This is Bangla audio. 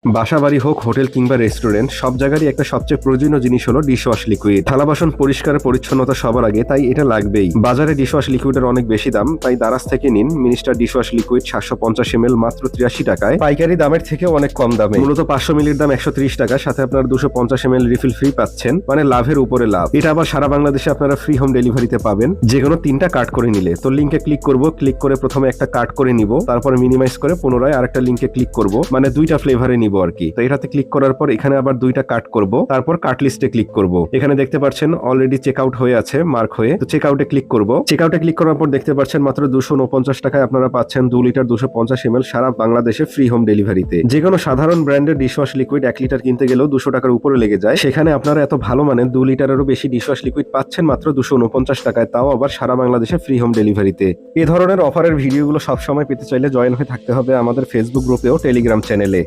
বাসাবাড়ি হোক, হোটেল কিংবা রেস্টুরেন্ট, সব জায়গারই একটা সবচেয়ে প্রয়োজনীয় জিনিস হলো ডিশওয়াশ লিকুইড। থালা বাসন পরিষ্কার পরিচ্ছন্নতা সবার আগে, তাই এটা লাগবেই। বাজারে ডিশওয়াশ লিকুইডের অনেক বেশি দাম, তাই দারাজ থেকে নিন মিনিস্টার ডিশওয়াশ লিকুইড 750 ml মাত্র 83 টাকায়। পাইকারি দামের থেকে অনেক কম দামে। মূলত 500 মিলির দাম 130 টাকা, সাথে আপনারা 250 ml রিফিল ফ্রি পাচ্ছেন, মানে লাভের উপরে লাভ। এটা আবার সারা বাংলাদেশে আপনারা ফ্রি হোম ডেলিভারিতে পাবেন, যে কোনো 3টা কাট করে নিলে। তো লিঙ্কে ক্লিক করব, ক্লিক করে প্রথমে একটা কাট করে নিব, তারপরে মিনিমাইজ করে পুনরায় আরেকটা লিঙ্কে ক্লিক করব, মানে 2টা ফ্লেভারে নিব আর কি। তো এটাতে ক্লিক করার পর এখানে আবার 2টা কাট করব, তারপর কাট লিস্টে ক্লিক করব। এখানে দেখতে পাচ্ছেন অলরেডি চেক আউট হয়ে আছে, মার্ক হয়ে। তো চেক আউটে ক্লিক করব। চেক আউটে ক্লিক করার পর দেখতে পাচ্ছেন মাত্র 249 টাকায় আপনারা পাচ্ছেন 2 লিটার 250 ml সারা বাংলাদেশে ফ্রি হোম ডেলিভারিতে। যে কোনো সাধারণ ব্র্যান্ডের ডিশওয়াশ লিকুইড 1 লিটার কিনতে গেলেও 200 টাকার উপরে লেগে যায়, সেখানে আপনারা এত ভালো মানের 2 লিটারেরও বেশি ডিশওয়াশ লিকুইড পাচ্ছেন মাত্র 249 টাকায়, তাও আবার সারা বাংলাদেশে ফ্রি হোম ডেলিভারিতে। এ ধরনের অফারের ভিডিওগুলো সবসময় পেতে চাইলে জয়েন হয়ে থাকতে হবে আমাদের ফেসবুক গ্রুপে ও টেলিগ্রাম চ্যানেলে।